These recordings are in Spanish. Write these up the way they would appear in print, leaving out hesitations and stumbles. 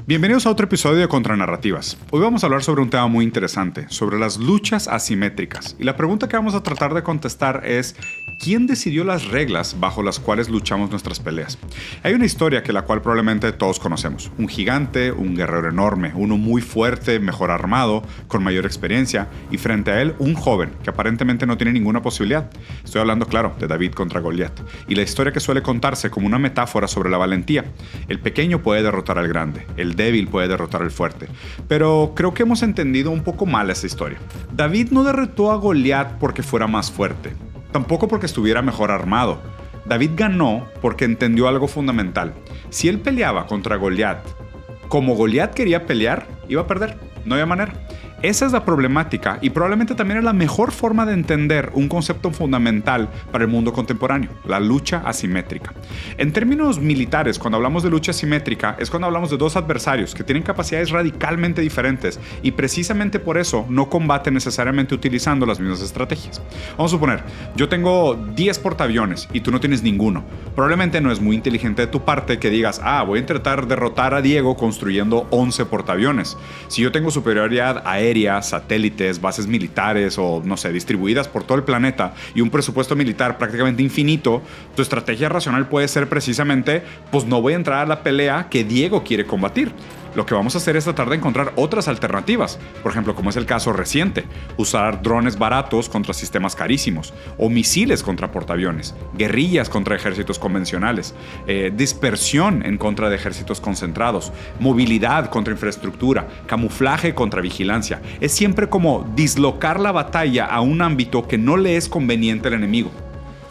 Bienvenidos a otro episodio de Contranarrativas. Hoy vamos a hablar sobre un tema muy interesante, sobre las luchas asimétricas. Y la pregunta que vamos a tratar de contestar es, ¿quién decidió las reglas bajo las cuales luchamos nuestras peleas? Hay una historia que la cual probablemente todos conocemos. Un gigante, un guerrero enorme, uno muy fuerte, mejor armado, con mayor experiencia, y frente a él un joven que aparentemente no tiene ninguna posibilidad. Estoy hablando, claro, de David contra Goliat. Y la historia que suele contarse como una metáfora sobre la valentía. El pequeño puede derrotar al grande, el débil puede derrotar al fuerte. Pero creo que hemos entendido un poco mal esta historia. David no derrotó a Goliat porque fuera más fuerte, tampoco porque estuviera mejor armado. David ganó porque entendió algo fundamental. Si él peleaba contra Goliat como Goliat quería pelear, iba a perder. No había manera. Esa es la problemática y probablemente también es la mejor forma de entender un concepto fundamental para el mundo contemporáneo, la lucha asimétrica. En términos militares, cuando hablamos de lucha asimétrica, es cuando hablamos de dos adversarios que tienen capacidades radicalmente diferentes y precisamente por eso no combaten necesariamente utilizando las mismas estrategias. Vamos a suponer, yo tengo 10 portaaviones y tú no tienes ninguno. Probablemente no es muy inteligente de tu parte que digas, voy a intentar derrotar a Diego construyendo 11 portaaviones. Si yo tengo superioridad aérea, satélites, bases militares o, no sé, distribuidas por todo el planeta y un presupuesto militar prácticamente infinito, tu estrategia racional puede ser precisamente, pues no voy a entrar a la pelea que Diego quiere combatir. Lo que vamos a hacer es tratar de encontrar otras alternativas, por ejemplo, como es el caso reciente, usar drones baratos contra sistemas carísimos, o misiles contra portaaviones, guerrillas contra ejércitos convencionales, dispersión en contra de ejércitos concentrados, movilidad contra infraestructura, camuflaje contra vigilancia. Es siempre como dislocar la batalla a un ámbito que no le es conveniente al enemigo.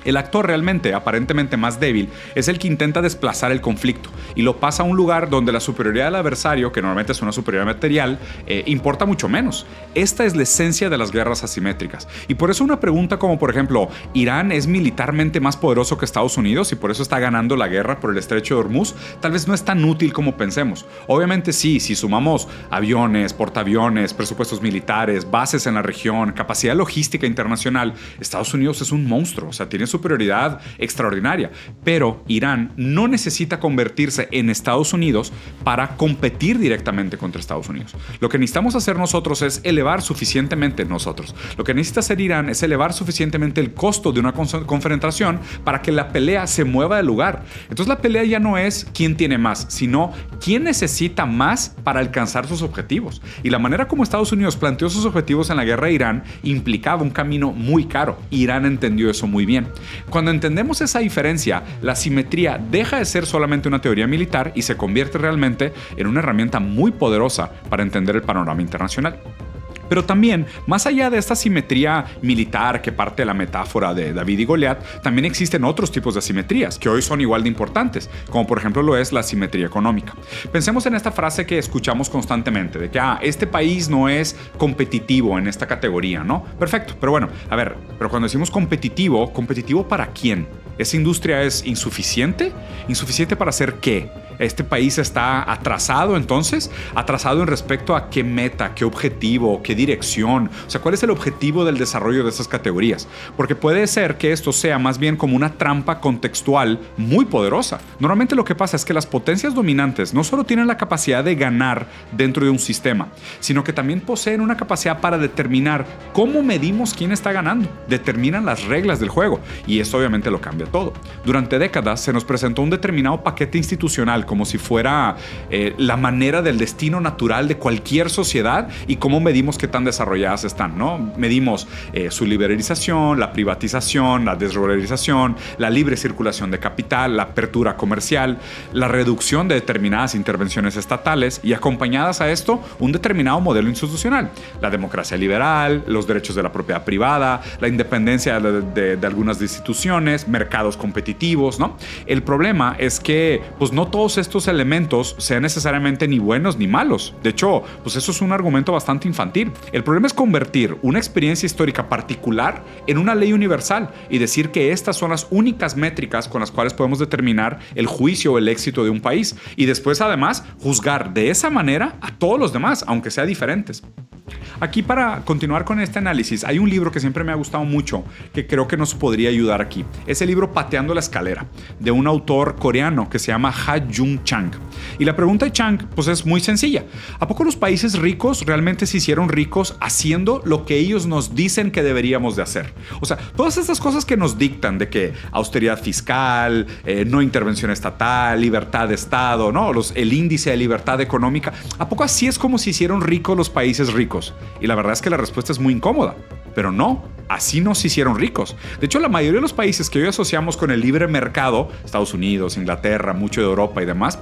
El actor realmente, aparentemente más débil, es el que intenta desplazar el conflicto y lo pasa a un lugar donde la superioridad del adversario, que normalmente es una superioridad material, importa mucho menos. Esta es la esencia de las guerras asimétricas. Y por eso una pregunta como, por ejemplo, ¿Irán es militarmente más poderoso que Estados Unidos y por eso está ganando la guerra por el estrecho de Hormuz? Tal vez no es tan útil como pensemos. Obviamente sí, si sumamos aviones, portaaviones, presupuestos militares, bases en la región, capacidad logística internacional, Estados Unidos es un monstruo, o sea, tiene superioridad extraordinaria, pero Irán no necesita convertirse en Estados Unidos para competir directamente contra Estados Unidos. Lo que necesitamos hacer nosotros es elevar suficientemente Lo que necesita hacer Irán es elevar suficientemente el costo de una confrontación para que la pelea se mueva del lugar. Entonces la pelea ya no es quién tiene más, sino quién necesita más para alcanzar sus objetivos. Y la manera como Estados Unidos planteó sus objetivos en la guerra de Irán implicaba un camino muy caro. Irán entendió eso muy bien. Cuando entendemos esa diferencia, la simetría deja de ser solamente una teoría militar y se convierte realmente en una herramienta muy poderosa para entender el panorama internacional. Pero también, más allá de esta simetría militar que parte de la metáfora de David y Goliat, también existen otros tipos de asimetrías que hoy son igual de importantes, como por ejemplo lo es la asimetría económica. Pensemos en esta frase que escuchamos constantemente, de que este país no es competitivo en esta categoría, ¿no? Perfecto, pero bueno, pero cuando decimos competitivo, ¿competitivo para quién? ¿Esa industria es insuficiente? ¿Insuficiente para hacer qué? ¿Este país está atrasado entonces? ¿Atrasado en respecto a qué meta, qué objetivo, qué dirección? O sea, ¿cuál es el objetivo del desarrollo de esas categorías? Porque puede ser que esto sea más bien como una trampa contextual muy poderosa. Normalmente lo que pasa es que las potencias dominantes no solo tienen la capacidad de ganar dentro de un sistema, sino que también poseen una capacidad para determinar cómo medimos quién está ganando. Determinan las reglas del juego y esto obviamente lo cambia todo. Durante décadas se nos presentó un determinado paquete institucional como si fuera la manera del destino natural de cualquier sociedad y cómo medimos qué tan desarrolladas están, ¿no? Medimos su liberalización, la privatización, la desregularización, la libre circulación de capital, la apertura comercial, la reducción de determinadas intervenciones estatales y acompañadas a esto un determinado modelo institucional, la democracia liberal, los derechos de la propiedad privada, la independencia de algunas instituciones, mercados competitivos, ¿no? El problema es que pues no todos estos elementos sean necesariamente ni buenos ni malos. De hecho, pues eso es un argumento bastante infantil. El problema es convertir una experiencia histórica particular en una ley universal y decir que estas son las únicas métricas con las cuales podemos determinar el juicio o el éxito de un país y después además juzgar de esa manera a todos los demás, aunque sean diferentes. Aquí, para continuar con este análisis, hay un libro que siempre me ha gustado mucho, que creo que nos podría ayudar aquí. Es el libro Pateando la Escalera, de un autor coreano que se llama Ha-Joon Chang. Y la pregunta de Chang pues es muy sencilla. ¿A poco los países ricos realmente se hicieron ricos haciendo lo que ellos nos dicen que deberíamos de hacer? O sea, todas estas cosas que nos dictan de que austeridad fiscal, no intervención estatal, libertad de Estado, ¿no? El índice de libertad económica, ¿a poco así es como se hicieron ricos los países ricos? Y la verdad es que la respuesta es muy incómoda. Pero no, así no se hicieron ricos. De hecho, la mayoría de los países que hoy asociamos con el libre mercado, Estados Unidos, Inglaterra, mucho de Europa y demás,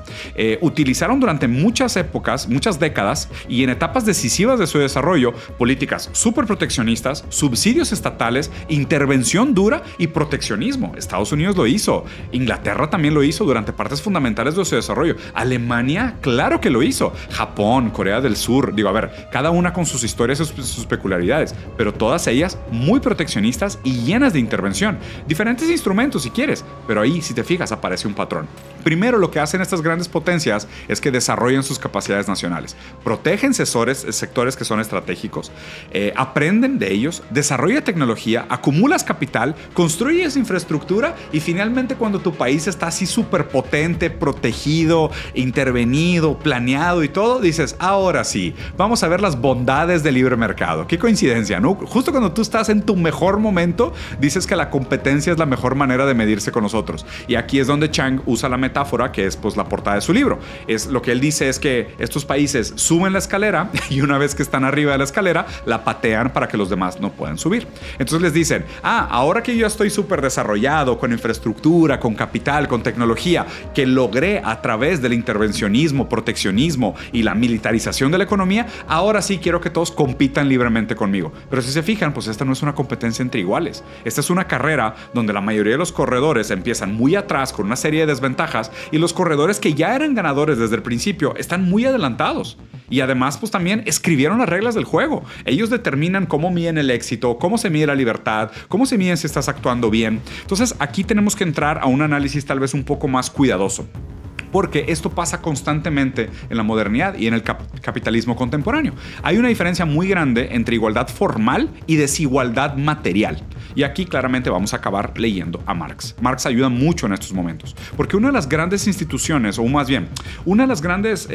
utilizaron durante muchas épocas, muchas décadas y en etapas decisivas de su desarrollo, políticas súper proteccionistas, subsidios estatales, intervención dura y proteccionismo. Estados Unidos lo hizo. Inglaterra también lo hizo durante partes fundamentales de su desarrollo. Alemania, claro que lo hizo. Japón, Corea del Sur, cada una con sus historias y sus peculiaridades, pero todas ellas muy proteccionistas y llenas de intervención. Diferentes instrumentos si quieres, pero ahí, si te fijas, aparece un patrón. Primero, lo que hacen estas grandes potencias es que desarrollan sus capacidades nacionales, protegen sectores que son estratégicos, aprenden de ellos, desarrolla tecnología, acumulas capital, construyes infraestructura y finalmente cuando tu país está así súper potente, protegido, intervenido, planeado y todo, dices, ahora sí, vamos a ver las bondades del libre mercado. Qué coincidencia, ¿no? Justo cuando tú estás en tu mejor momento, dices que la competencia es la mejor manera de medirse con nosotros. Y aquí es donde Chang usa la metáfora que es pues la portada de su libro. Lo que él dice es que estos países suben la escalera y una vez que están arriba de la escalera, la patean para que los demás no puedan subir. Entonces les dicen, ahora que yo ya estoy súper desarrollado, con infraestructura, con capital, con tecnología, que logré a través del intervencionismo, proteccionismo y la militarización de la economía, ahora sí quiero que todos compitan libremente conmigo. Pero si se fijan, pues esta no es una competencia entre iguales. Esta es una carrera donde la mayoría de los corredores empiezan muy atrás con una serie de desventajas y los corredores que ya eran ganadores desde el principio están muy adelantados. Y además, pues también escribieron las reglas del juego. Ellos determinan cómo miden el éxito, cómo se mide la libertad, cómo se mide si estás actuando bien. Entonces, aquí tenemos que entrar a un análisis tal vez un poco más cuidadoso, porque esto pasa constantemente en la modernidad y en el capitalismo contemporáneo. Hay una diferencia muy grande entre igualdad formal y desigualdad material. Y aquí claramente vamos a acabar leyendo a Marx. Marx ayuda mucho en estos momentos, porque una de las grandes instituciones, o más bien, una de las grandes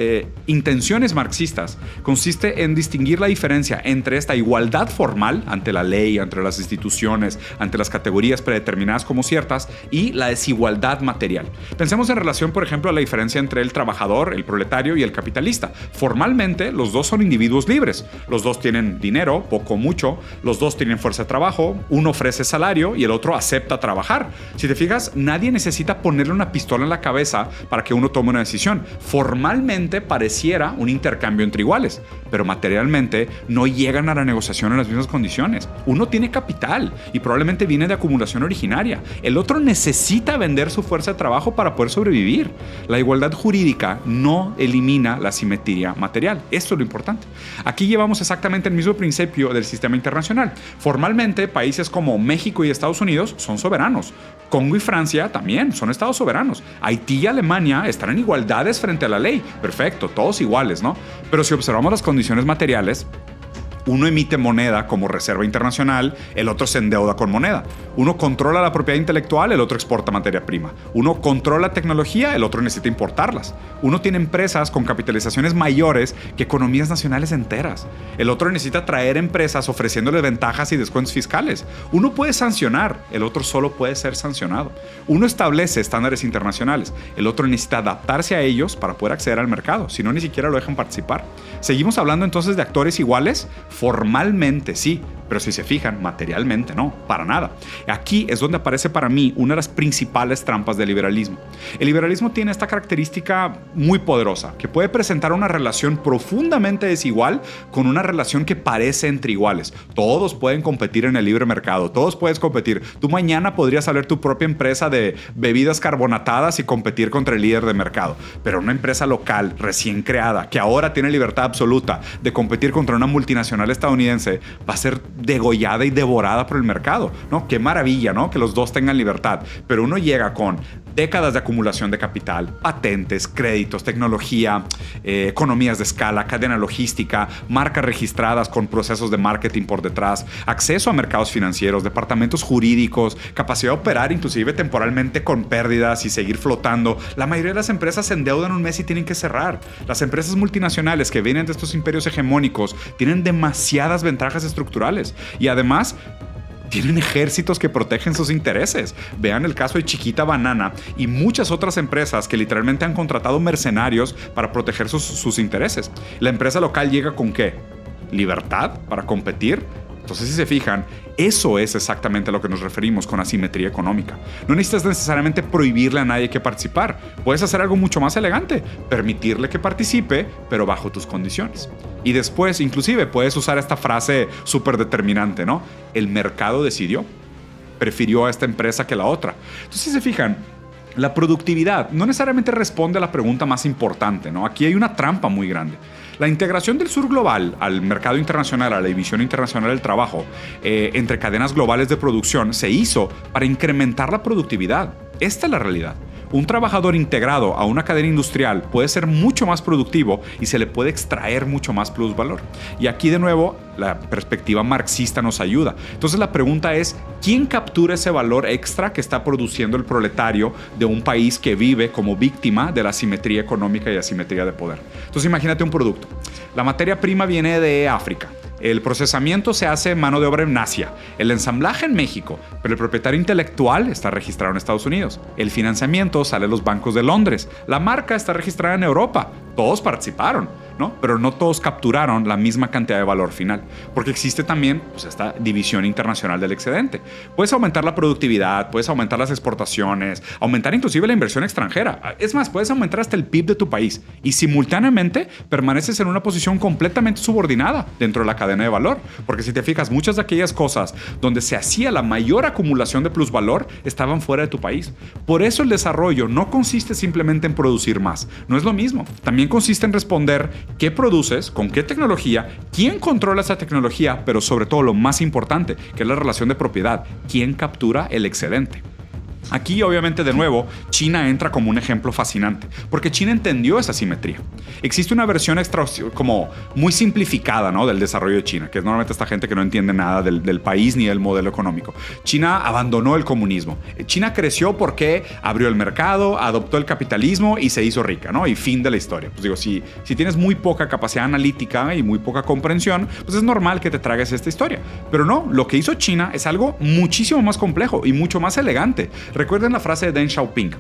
intenciones marxistas consiste en distinguir la diferencia entre esta igualdad formal ante la ley, entre las instituciones, ante las categorías predeterminadas como ciertas, y la desigualdad material. Pensemos en relación, por ejemplo, a la diferencia entre el trabajador, el proletario y el capitalista. Formalmente, los dos son individuos libres. Los dos tienen dinero, poco o mucho. Los dos tienen fuerza de trabajo. Uno ofrece salario y el otro acepta trabajar. Si te fijas, nadie necesita ponerle una pistola en la cabeza para que uno tome una decisión. Formalmente pareciera un intercambio entre iguales, pero materialmente no llegan a la negociación en las mismas condiciones. Uno tiene capital y probablemente viene de acumulación originaria. El otro necesita vender su fuerza de trabajo para poder sobrevivir. La igualdad jurídica no elimina la simetría material. Esto es lo importante. Aquí llevamos exactamente el mismo principio del sistema internacional. Formalmente, países como México y Estados Unidos son soberanos. Congo y Francia también son estados soberanos. Haití y Alemania están en igualdades frente a la ley. Perfecto, todos iguales, ¿no? Pero si observamos las condiciones materiales, uno emite moneda como reserva internacional, el otro se endeuda con moneda. Uno controla la propiedad intelectual, el otro exporta materia prima. Uno controla tecnología, el otro necesita importarlas. Uno tiene empresas con capitalizaciones mayores que economías nacionales enteras. El otro necesita traer empresas ofreciéndole ventajas y descuentos fiscales. Uno puede sancionar, el otro solo puede ser sancionado. Uno establece estándares internacionales, el otro necesita adaptarse a ellos para poder acceder al mercado, si no ni siquiera lo dejan participar. ¿Seguimos hablando entonces de actores iguales? Formalmente sí, pero si se fijan, materialmente no, para nada. Aquí es donde aparece para mí una de las principales trampas del liberalismo. El liberalismo tiene esta característica muy poderosa, que puede presentar una relación profundamente desigual con una relación que parece entre iguales. Todos pueden competir en el libre mercado, todos puedes competir. Tú mañana podrías abrir tu propia empresa de bebidas carbonatadas y competir contra el líder de mercado, pero una empresa local, recién creada, que ahora tiene libertad absoluta de competir contra una multinacional estadounidense, va a ser degollada y devorada por el mercado, ¿no? Qué maravilla, ¿no? Que los dos tengan libertad, pero uno llega con décadas de acumulación de capital, patentes, créditos, tecnología, economías de escala, cadena logística, marcas registradas con procesos de marketing por detrás, acceso a mercados financieros, departamentos jurídicos, capacidad de operar inclusive temporalmente con pérdidas y seguir flotando. La mayoría de las empresas se endeudan un mes y tienen que cerrar. Las empresas multinacionales que vienen de estos imperios hegemónicos tienen demasiadas ventajas estructurales y además tienen ejércitos que protegen sus intereses. Vean el caso de Chiquita Banana y muchas otras empresas que literalmente han contratado mercenarios para proteger sus intereses. La empresa local llega con ¿qué? Libertad para competir. Entonces, si se fijan, eso es exactamente a lo que nos referimos con asimetría económica. No necesitas necesariamente prohibirle a nadie que participar. Puedes hacer algo mucho más elegante, permitirle que participe, pero bajo tus condiciones. Y después, inclusive, puedes usar esta frase súper determinante, ¿no? El mercado decidió, prefirió a esta empresa que la otra. Entonces, si se fijan, la productividad no necesariamente responde a la pregunta más importante, ¿no? Aquí hay una trampa muy grande. La integración del sur global al mercado internacional, a la división internacional del trabajo, entre cadenas globales de producción, se hizo para incrementar la productividad. Esta es la realidad. Un trabajador integrado a una cadena industrial puede ser mucho más productivo y se le puede extraer mucho más plusvalor. Y aquí de nuevo la perspectiva marxista nos ayuda. Entonces la pregunta es, ¿quién captura ese valor extra que está produciendo el proletario de un país que vive como víctima de la asimetría económica y asimetría de poder? Entonces imagínate un producto. La materia prima viene de África. El procesamiento se hace en mano de obra en Asia, el ensamblaje en México, pero el propietario intelectual está registrado en Estados Unidos. El financiamiento sale de los bancos de Londres. La marca está registrada en Europa. Todos participaron, ¿no? Pero no todos capturaron la misma cantidad de valor final, porque existe también esta división internacional del excedente. Puedes aumentar la productividad, puedes aumentar las exportaciones, aumentar inclusive la inversión extranjera. Es más, puedes aumentar hasta el PIB de tu país y simultáneamente permaneces en una posición completamente subordinada dentro de la cadena de valor, porque si te fijas, muchas de aquellas cosas donde se hacía la mayor acumulación de plusvalor estaban fuera de tu país. Por eso el desarrollo no consiste simplemente en producir más, no es lo mismo. También consiste en responder qué produces, con qué tecnología, quién controla esa tecnología, pero sobre todo lo más importante, que es la relación de propiedad, quién captura el excedente. Aquí, obviamente, de nuevo, China entra como un ejemplo fascinante, porque China entendió esa simetría. Existe una versión como muy simplificada, ¿no?, del desarrollo de China, que es normalmente esta gente que no entiende nada del país ni del modelo económico. China abandonó el comunismo. China creció porque abrió el mercado, adoptó el capitalismo y se hizo rica, ¿no? Y fin de la historia. Pues digo, si tienes muy poca capacidad analítica y muy poca comprensión, pues es normal que te tragues esta historia. Pero no, lo que hizo China es algo muchísimo más complejo y mucho más elegante. Recuerden la frase de Deng Xiaoping: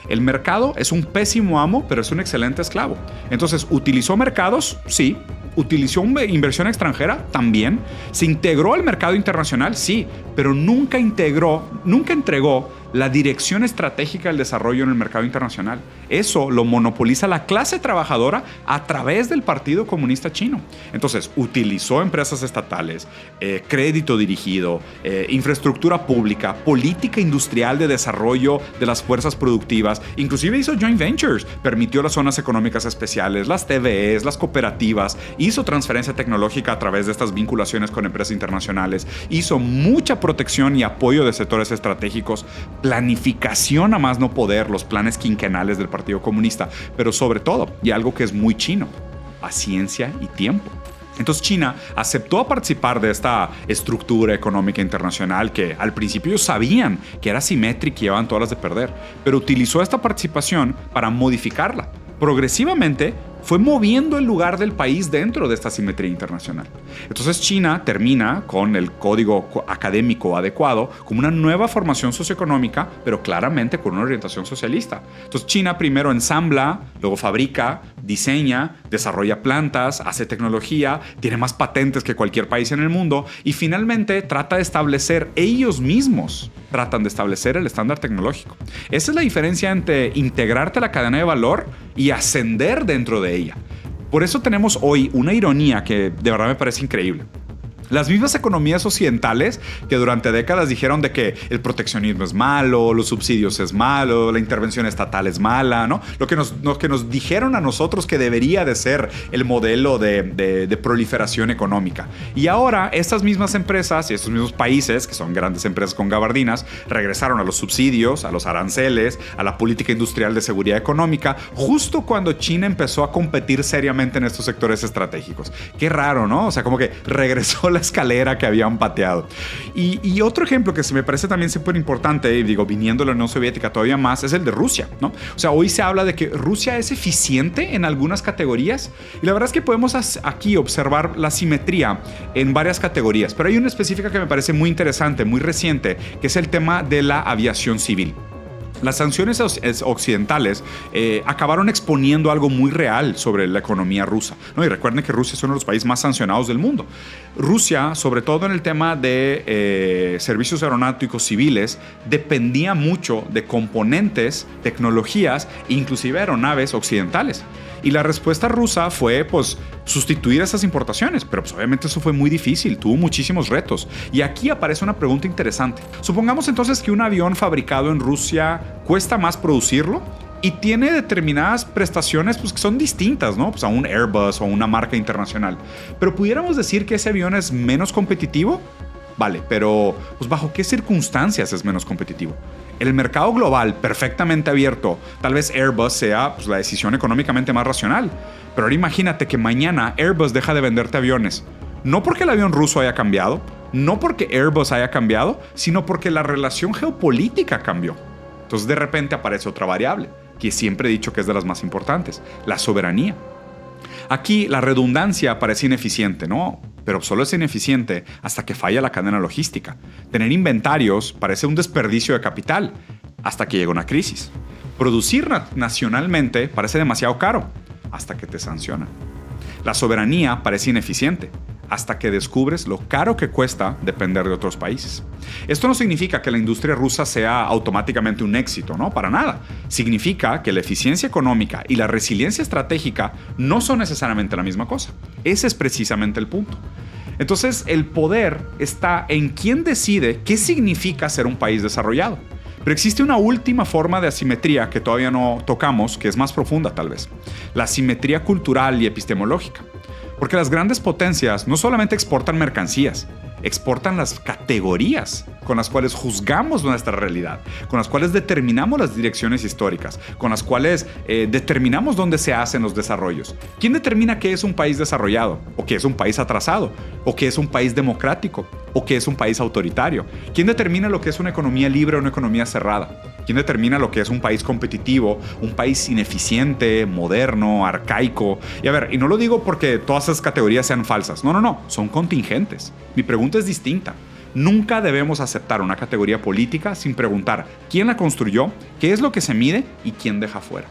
el mercado es un pésimo amo, pero es un excelente esclavo. Entonces, ¿utilizó mercados? Sí. ¿Utilizó inversión extranjera? También. ¿Se integró al mercado internacional? Sí. Pero nunca entregó la dirección estratégica del desarrollo en el mercado internacional. Eso lo monopoliza la clase trabajadora a través del Partido Comunista Chino. Entonces, utilizó empresas estatales, crédito dirigido, infraestructura pública, política industrial de desarrollo de las fuerzas productivas, inclusive hizo joint ventures, permitió las zonas económicas especiales, las TVEs, las cooperativas, hizo transferencia tecnológica a través de estas vinculaciones con empresas internacionales, hizo mucha protección y apoyo de sectores estratégicos, planificación a más no poder, los planes quinquenales del Partido Comunista, pero sobre todo, y algo que es muy chino, paciencia y tiempo. Entonces China aceptó participar de esta estructura económica internacional que al principio ellos sabían que era simétrica y llevaban todas las de perder, pero utilizó esta participación para modificarla. Progresivamente fue moviendo el lugar del país dentro de esta simetría internacional. Entonces China termina con el código académico adecuado como una nueva formación socioeconómica, pero claramente con una orientación socialista. Entonces China primero ensambla, luego fabrica, diseña, desarrolla plantas, hace tecnología, tiene más patentes que cualquier país en el mundo y finalmente tratan de establecer el estándar tecnológico. Esa es la diferencia entre integrarte a la cadena de valor y ascender dentro de ella. Por eso tenemos hoy una ironía que de verdad me parece increíble. Las mismas economías occidentales que durante décadas dijeron de que el proteccionismo es malo, los subsidios es malo, la intervención estatal es mala, ¿no? Lo que nos dijeron a nosotros que debería de ser el modelo de proliferación económica. Y ahora estas mismas empresas y estos mismos países, que son grandes empresas con gabardinas, regresaron a los subsidios, a los aranceles, a la política industrial de seguridad económica, justo cuando China empezó a competir seriamente en estos sectores estratégicos. Qué raro, ¿no? O sea, como que regresó la escalera que habían pateado. Y otro ejemplo que se me parece también súper importante, y digo, viniendo de la Unión Soviética todavía más, es el de Rusia, ¿no? O sea, hoy se habla de que Rusia es eficiente en algunas categorías, y la verdad es que podemos aquí observar la simetría en varias categorías, pero hay una específica que me parece muy interesante, muy reciente, que es el tema de la aviación civil. Las sanciones occidentales acabaron exponiendo algo muy real sobre la economía rusa, ¿no? Y recuerden que Rusia es uno de los países más sancionados del mundo. Rusia, sobre todo en el tema de servicios aeronáuticos civiles, dependía mucho de componentes, tecnologías, inclusive aeronaves occidentales. Y la respuesta rusa fue, pues, sustituir esas importaciones. Pero pues, obviamente eso fue muy difícil, tuvo muchísimos retos. Y aquí aparece una pregunta interesante. Supongamos entonces que un avión fabricado en Rusia cuesta más producirlo y tiene determinadas prestaciones pues, que son distintas, ¿no? Pues a un Airbus o a una marca internacional. Pero pudiéramos decir que ese avión es menos competitivo. Vale, pero pues, ¿bajo qué circunstancias es menos competitivo? En el mercado global, perfectamente abierto, tal vez Airbus sea pues, la decisión económicamente más racional. Pero ahora imagínate que mañana Airbus deja de venderte aviones. No porque el avión ruso haya cambiado, no porque Airbus haya cambiado, sino porque la relación geopolítica cambió. Entonces de repente aparece otra variable, que siempre he dicho que es de las más importantes, la soberanía. Aquí la redundancia parece ineficiente, ¿no? Pero solo es ineficiente hasta que falla la cadena logística. Tener inventarios parece un desperdicio de capital hasta que llega una crisis. Producir nacionalmente parece demasiado caro hasta que te sancionan. La soberanía parece ineficiente hasta que descubres lo caro que cuesta depender de otros países. Esto no significa que la industria rusa sea automáticamente un éxito, ¿no? Para nada. Significa que la eficiencia económica y la resiliencia estratégica no son necesariamente la misma cosa. Ese es precisamente el punto. Entonces, el poder está en quién decide qué significa ser un país desarrollado. Pero existe una última forma de asimetría que todavía no tocamos, que es más profunda tal vez. La asimetría cultural y epistemológica. Porque las grandes potencias no solamente exportan mercancías, exportan las categorías con las cuales juzgamos nuestra realidad, con las cuales determinamos las direcciones históricas, con las cuales determinamos dónde se hacen los desarrollos. ¿Quién determina qué es un país desarrollado? ¿O qué es un país atrasado? ¿O qué es un país democrático? ¿O qué es un país autoritario? ¿Quién determina lo que es una economía libre o una economía cerrada? ¿Quién determina lo que es un país competitivo, un país ineficiente, moderno, arcaico? Y a ver, y no lo digo porque todas esas categorías sean falsas. No, son contingentes. Mi pregunta es distinta. Nunca debemos aceptar una categoría política sin preguntar quién la construyó, qué es lo que se mide y quién deja fuera.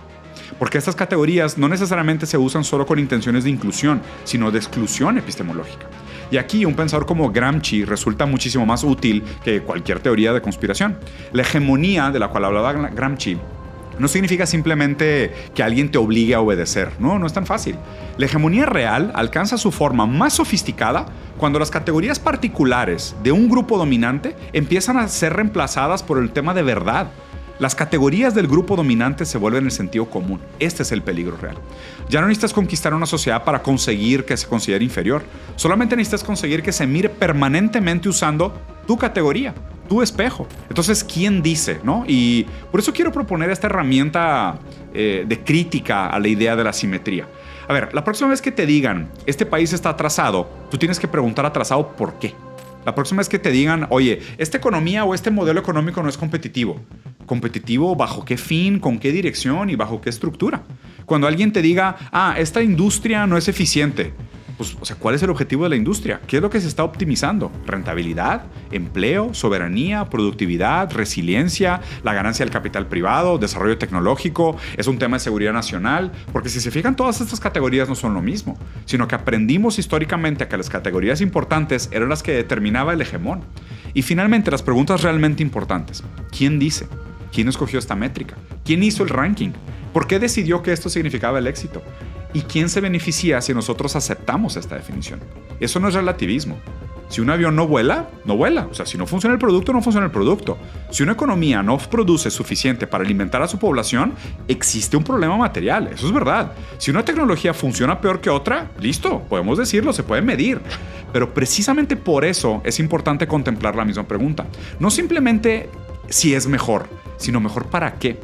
Porque estas categorías no necesariamente se usan solo con intenciones de inclusión, sino de exclusión epistemológica. Y aquí un pensador como Gramsci resulta muchísimo más útil que cualquier teoría de conspiración. La hegemonía de la cual hablaba Gramsci no significa simplemente que alguien te obligue a obedecer. No es tan fácil. La hegemonía real alcanza su forma más sofisticada cuando las categorías particulares de un grupo dominante empiezan a ser reemplazadas por el tema de verdad. Las categorías del grupo dominante se vuelven el sentido común. Este es el peligro real. Ya no necesitas conquistar una sociedad para conseguir que se considere inferior. Solamente necesitas conseguir que se mire permanentemente usando tu categoría, tu espejo. Entonces, ¿quién dice? ¿No? Y por eso quiero proponer esta herramienta de crítica a la idea de la simetría. A ver, la próxima vez que te digan, este país está atrasado, tú tienes que preguntar atrasado ¿por qué? La próxima vez que te digan, oye, esta economía o este modelo económico no es competitivo. ¿Competitivo bajo qué fin, con qué dirección y bajo qué estructura? Cuando alguien te diga, esta industria no es eficiente, pues, o sea, ¿cuál es el objetivo de la industria? ¿Qué es lo que se está optimizando? ¿Rentabilidad? ¿Empleo? ¿Soberanía? ¿Productividad? ¿Resiliencia? ¿La ganancia del capital privado? ¿Desarrollo tecnológico? ¿Es un tema de seguridad nacional? Porque si se fijan, todas estas categorías no son lo mismo, sino que aprendimos históricamente a que las categorías importantes eran las que determinaba el hegemón. Y finalmente, las preguntas realmente importantes. ¿Quién dice? ¿Quién escogió esta métrica? ¿Quién hizo el ranking? ¿Por qué decidió que esto significaba el éxito? ¿Y quién se beneficia si nosotros aceptamos esta definición? Eso no es relativismo, Si un avión no vuela, no vuela. O sea, si no funciona el producto, no funciona el producto. Si una economía no produce suficiente para alimentar a su población, existe un problema material. Eso es verdad. Si una tecnología funciona peor que otra, listo, podemos decirlo, se puede medir. Pero precisamente por eso es importante contemplar la misma pregunta. No simplemente si es mejor, sino mejor para qué.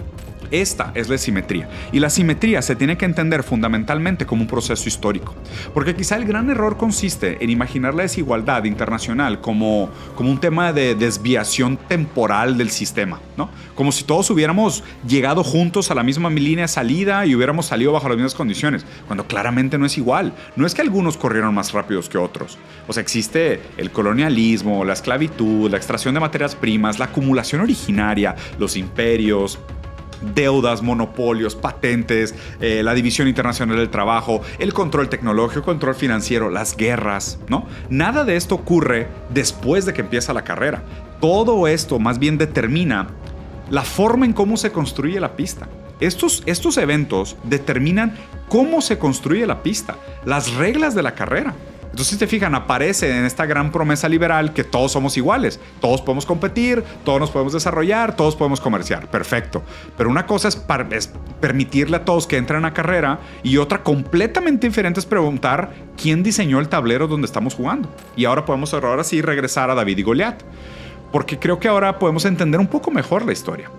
Esta es la simetría. Y la simetría se tiene que entender fundamentalmente como un proceso histórico. Porque quizá el gran error consiste en imaginar la desigualdad internacional como un tema de desviación temporal del sistema, ¿no? Como si todos hubiéramos llegado juntos a la misma línea de salida y hubiéramos salido bajo las mismas condiciones, cuando claramente no es igual. No es que algunos corrieron más rápidos que otros. O sea, existe el colonialismo, la esclavitud, la extracción de materias primas, la acumulación originaria, los imperios, deudas, monopolios, patentes, la división internacional del trabajo, el control tecnológico, control financiero, las guerras, ¿no? Nada de esto ocurre después de que empieza la carrera. Todo esto más bien determina la forma en cómo se construye la pista. Estos eventos determinan cómo se construye la pista, las reglas de la carrera. Entonces, si te fijan, aparece en esta gran promesa liberal que todos somos iguales. Todos podemos competir, todos nos podemos desarrollar, todos podemos comerciar. Perfecto. Pero una cosa es permitirle a todos que entren a carrera y otra completamente diferente es preguntar quién diseñó el tablero donde estamos jugando. Y ahora podemos sí regresar a David y Goliat. Porque creo que ahora podemos entender un poco mejor la historia.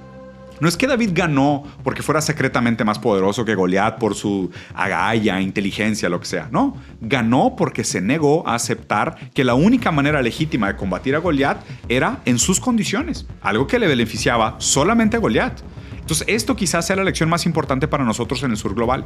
No es que David ganó porque fuera secretamente más poderoso que Goliat por su agallas, inteligencia, lo que sea. No, ganó porque se negó a aceptar que la única manera legítima de combatir a Goliat era en sus condiciones, algo que le beneficiaba solamente a Goliat. Entonces, esto quizás sea la lección más importante para nosotros en el sur global.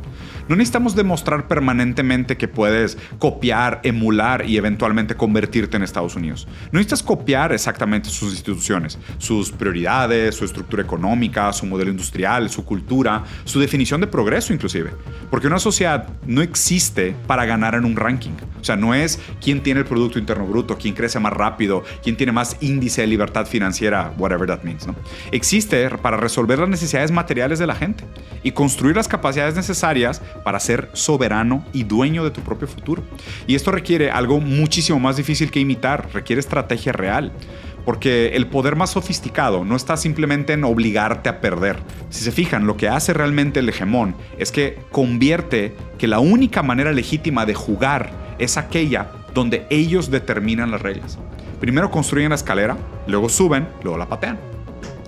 No necesitamos demostrar permanentemente que puedes copiar, emular y eventualmente convertirte en Estados Unidos. No necesitas copiar exactamente sus instituciones, sus prioridades, su estructura económica, su modelo industrial, su cultura, su definición de progreso inclusive. Porque una sociedad no existe para ganar en un ranking. O sea, no es quién tiene el Producto Interno Bruto, quién crece más rápido, quién tiene más índice de libertad financiera, whatever that means, ¿no? Existe para resolver las necesidades materiales de la gente y construir las capacidades necesarias para ser soberano y dueño de tu propio futuro. Y esto requiere algo muchísimo más difícil que imitar, requiere estrategia real. Porque el poder más sofisticado no está simplemente en obligarte a perder. Si se fijan, lo que hace realmente el hegemón es que convierte que la única manera legítima de jugar es aquella donde ellos determinan las reglas. Primero construyen la escalera, luego suben, luego la patean.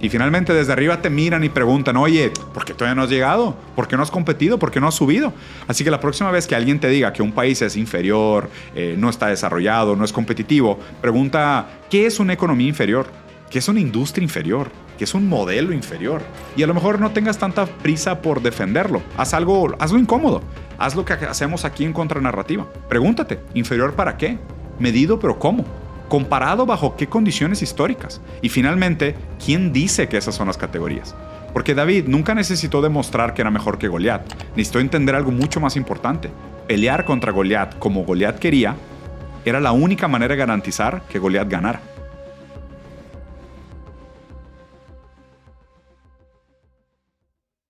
Y finalmente desde arriba te miran y preguntan, oye, ¿por qué todavía no has llegado? ¿Por qué no has competido? ¿Por qué no has subido? Así que la próxima vez que alguien te diga que un país es inferior, no está desarrollado, no es competitivo, pregunta, ¿qué es una economía inferior? ¿Qué es una industria inferior? ¿Qué es un modelo inferior? Y a lo mejor no tengas tanta prisa por defenderlo. Hazlo incómodo. Haz lo que hacemos aquí en Contranarrativa. Pregúntate, ¿inferior para qué? ¿Medido pero cómo? ¿Comparado bajo qué condiciones históricas? Y finalmente, ¿quién dice que esas son las categorías? Porque David nunca necesitó demostrar que era mejor que Goliat. Necesitó entender algo mucho más importante. Pelear contra Goliat como Goliat quería era la única manera de garantizar que Goliat ganara.